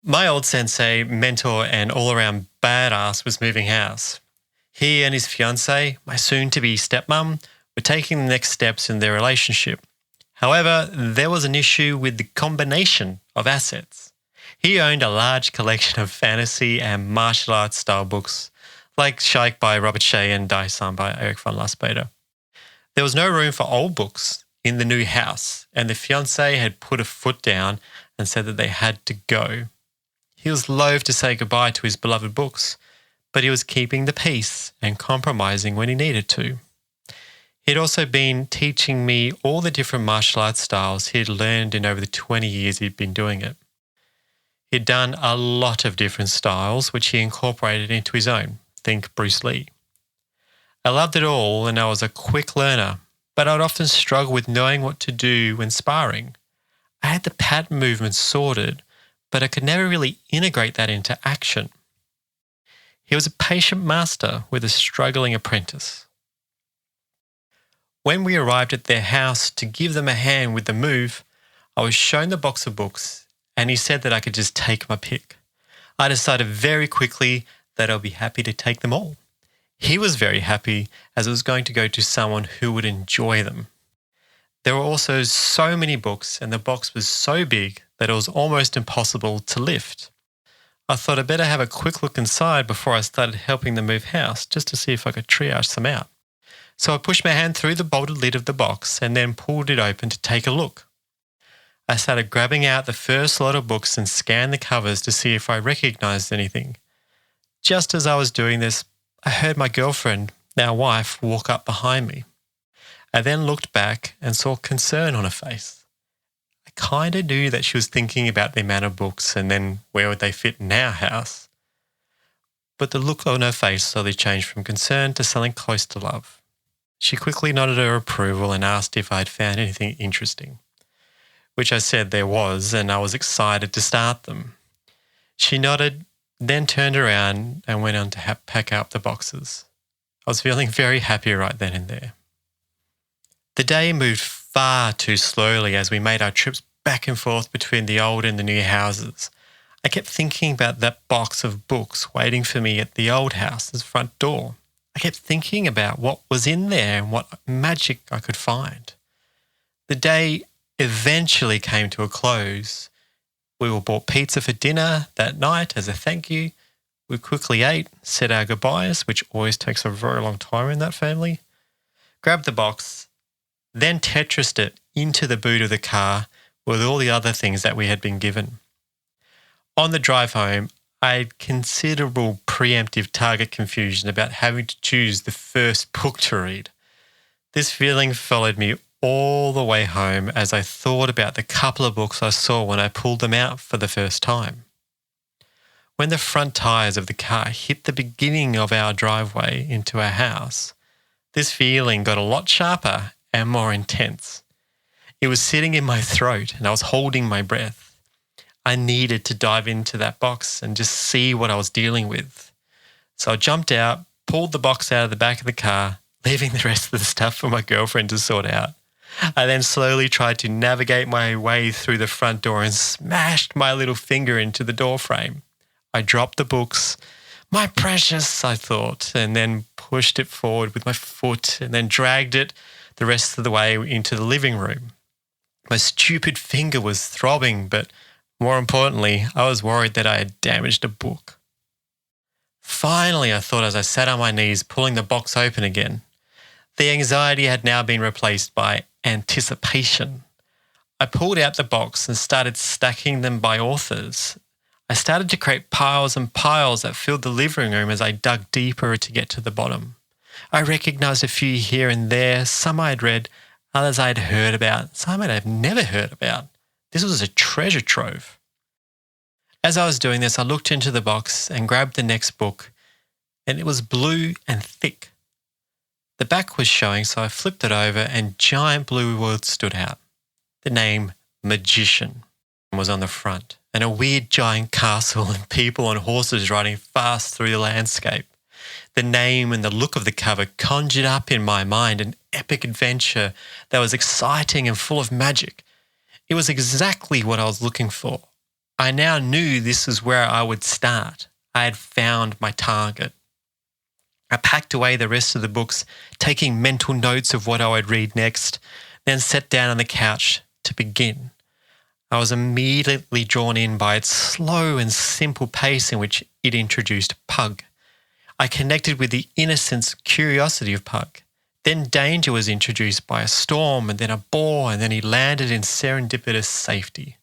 My old sensei, mentor, and all-around badass was moving house. He and his fiancée, my soon-to-be stepmom, were taking the next steps in their relationship. However, there was an issue with the combination of assets. He owned a large collection of fantasy and martial arts style books, like Shaik by Robert Shea and Dai-san by Eric von Lustbader. There was no room for old books in the new house, and the fiancé had put a foot down and said that they had to go. He was loath to say goodbye to his beloved books, but he was keeping the peace and compromising when he needed to. He'd also been teaching me all the different martial arts styles he'd learned in over the 20 years he'd been doing it. He'd done a lot of different styles, which he incorporated into his own. Think Bruce Lee. I loved it all and I was a quick learner, but I'd often struggle with knowing what to do when sparring. I had the pattern movements sorted, but I could never really integrate that into action. He was a patient master with a struggling apprentice. When we arrived at their house to give them a hand with the move, I was shown the box of books and he said that I could just take my pick. I decided very quickly that I'll be happy to take them all. He was very happy as it was going to go to someone who would enjoy them. There were also so many books and the box was so big that it was almost impossible to lift. I thought I'd better have a quick look inside before I started helping them move house, just to see if I could triage some out. So I pushed my hand through the bolted lid of the box and then pulled it open to take a look. I started grabbing out the first lot of books and scanned the covers to see if I recognized anything. Just as I was doing this, I heard my girlfriend, now wife, walk up behind me. I then looked back and saw concern on her face. I kind of knew that she was thinking about the amount of books and then where would they fit in our house. But the look on her face slowly changed from concern to something close to love. She quickly nodded her approval and asked if I had found anything interesting, which I said there was, and I was excited to start them. She nodded, then turned around and went on to pack up the boxes. I was feeling very happy right then and there. The day moved far too slowly as we made our trips back and forth between the old and the new houses. I kept thinking about that box of books waiting for me at the old house's front door. I kept thinking about what was in there and what magic I could find. The day eventually came to a close. We all bought pizza for dinner that night as a thank you. We quickly ate, said our goodbyes, which always takes a very long time in that family, grabbed the box, then Tetrised it into the boot of the car with all the other things that we had been given. On the drive home, I had considerable preemptive target confusion about having to choose the first book to read. This feeling followed me all the way home as I thought about the couple of books I saw when I pulled them out for the first time. When the front tyres of the car hit the beginning of our driveway into our house, this feeling got a lot sharper and more intense. It was sitting in my throat and I was holding my breath. I needed to dive into that box and just see what I was dealing with. So I jumped out, pulled the box out of the back of the car, leaving the rest of the stuff for my girlfriend to sort out. I then slowly tried to navigate my way through the front door and smashed my little finger into the door frame. I dropped the books. My precious, I thought, and then pushed it forward with my foot and then dragged it the rest of the way into the living room. My stupid finger was throbbing, but more importantly, I was worried that I had damaged a book. Finally, I thought as I sat on my knees pulling the box open again. The anxiety had now been replaced by anticipation. I pulled out the box and started stacking them by authors. I started to create piles and piles that filled the living room as I dug deeper to get to the bottom. I recognized a few here and there, some I had read, others I had heard about, some I had never heard about. This was a treasure trove. As I was doing this, I looked into the box and grabbed the next book, and it was blue and thick. The back was showing, so I flipped it over and giant blue words stood out. The name Magician was on the front, and a weird giant castle and people on horses riding fast through the landscape. The name and the look of the cover conjured up in my mind an epic adventure that was exciting and full of magic. It was exactly what I was looking for. I now knew this is where I would start. I had found my target. I packed away the rest of the books, taking mental notes of what I would read next, then sat down on the couch to begin. I was immediately drawn in by its slow and simple pace in which it introduced Pug. I connected with the innocent curiosity of Pug. Then danger was introduced by a storm and then a boar, and then he landed in serendipitous safety.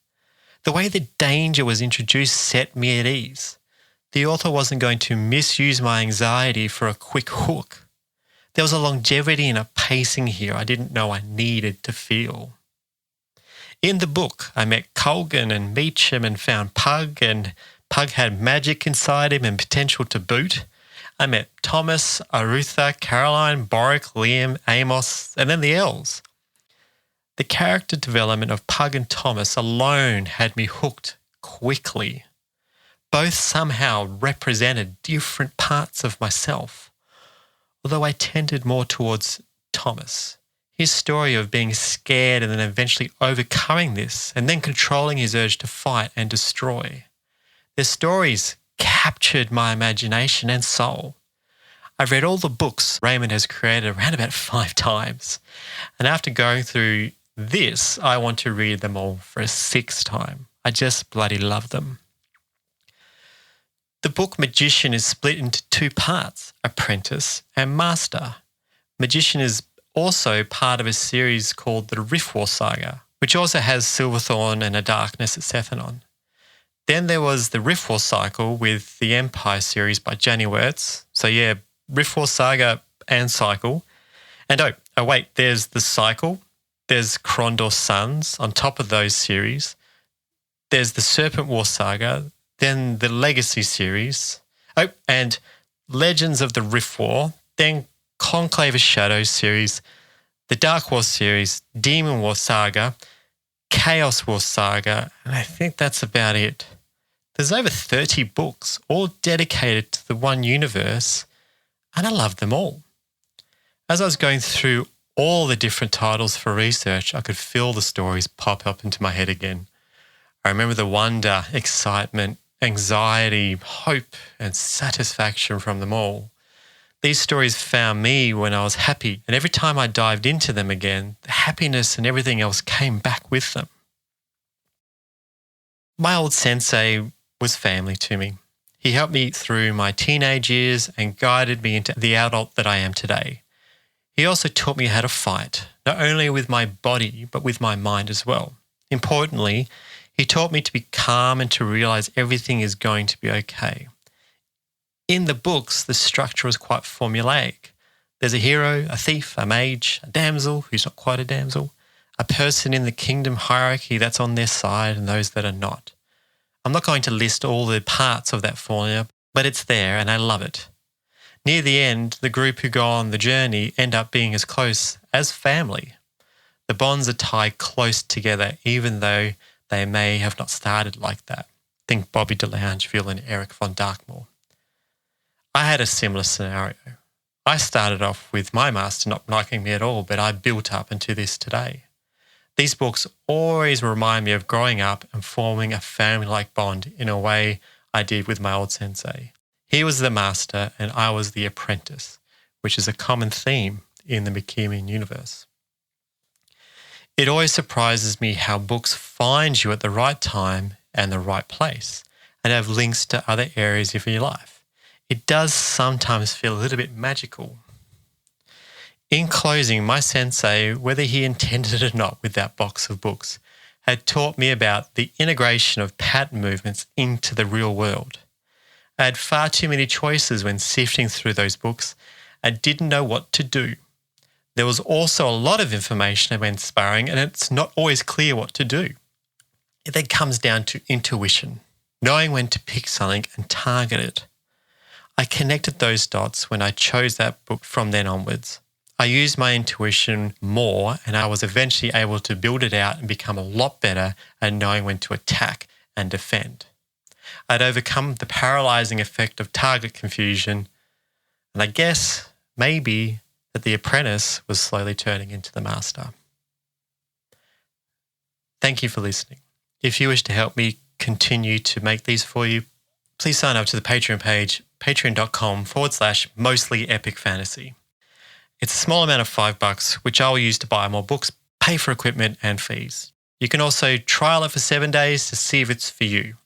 The way the danger was introduced set me at ease. The author wasn't going to misuse my anxiety for a quick hook. There was a longevity and a pacing here I didn't know I needed to feel. In the book, I met Colgan and Meacham and found Pug, and Pug had magic inside him and potential to boot. I met Thomas, Arutha, Caroline, Boric, Liam, Amos, and then the elves. The character development of Pug and Thomas alone had me hooked quickly. Both somehow represented different parts of myself, although I tended more towards Thomas. His story of being scared and then eventually overcoming this and then controlling his urge to fight and destroy. Their stories captured my imagination and soul. I've read all the books Raymond has created around about 5 times, and after going through this, I want to read them all for a 6th time. I just bloody love them. The book Magician is split into 2 parts, Apprentice and Master. Magician is also part of a series called the Riftwar Saga, which also has Silverthorn and A Darkness at Sethanon. Then there was the Riftwar Cycle with the Empire series by Janie Wirtz. So yeah, Riftwar Saga and Cycle. And wait, there's the Cycle. There's Krondor's Sons on top of those series. There's the Serpent War Saga. Then the Legacy series. And Legends of the Riftwar. Then Conclave of Shadows series, the Dark War series, Demon War Saga, Chaos War Saga, and I think that's about it. There's over 30 books, all dedicated to the one universe, and I love them all. As I was going through all the different titles for research, I could feel the stories pop up into my head again. I remember the wonder, excitement, anxiety, hope, and satisfaction from them all. These stories found me when I was happy, and every time I dived into them again, the happiness and everything else came back with them. My old sensei was family to me. He helped me through my teenage years and guided me into the adult that I am today. He also taught me how to fight, not only with my body, but with my mind as well. Importantly, he taught me to be calm and to realize everything is going to be okay. In the books, the structure is quite formulaic. There's a hero, a thief, a mage, a damsel who's not quite a damsel, a person in the kingdom hierarchy that's on their side and those that are not. I'm not going to list all the parts of that formula, but it's there and I love it. Near the end, the group who go on the journey end up being as close as family. The bonds are tied close together even though they may have not started like that. Think Bobby de Loungeville and Eric von Darkmoor. I had a similar scenario. I started off with my master not liking me at all, but I built up into this today. These books always remind me of growing up and forming a family-like bond in a way I did with my old sensei. He was the master and I was the apprentice, which is a common theme in the Mikimian universe. It always surprises me how books find you at the right time and the right place and have links to other areas of your life. It does sometimes feel a little bit magical. In closing, my sensei, whether he intended it or not with that box of books, had taught me about the integration of pattern movements into the real world. I had far too many choices when sifting through those books and didn't know what to do. There was also a lot of information about sparring and it's not always clear what to do. It then comes down to intuition, knowing when to pick something and target it. I connected those dots when I chose that book from then onwards. I used my intuition more and I was eventually able to build it out and become a lot better at knowing when to attack and defend. I'd overcome the paralyzing effect of target confusion, and I guess maybe that the apprentice was slowly turning into the master. Thank you for listening. If you wish to help me continue to make these for you, please sign up to the Patreon page, patreon.com/mostly epic fantasy. It's a small amount of $5, which I will use to buy more books, pay for equipment and fees. You can also trial it for 7 days to see if it's for you.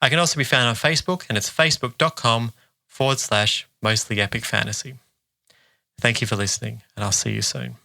I can also be found on Facebook, and it's facebook.com/mostly epic fantasy. Thank you for listening, and I'll see you soon.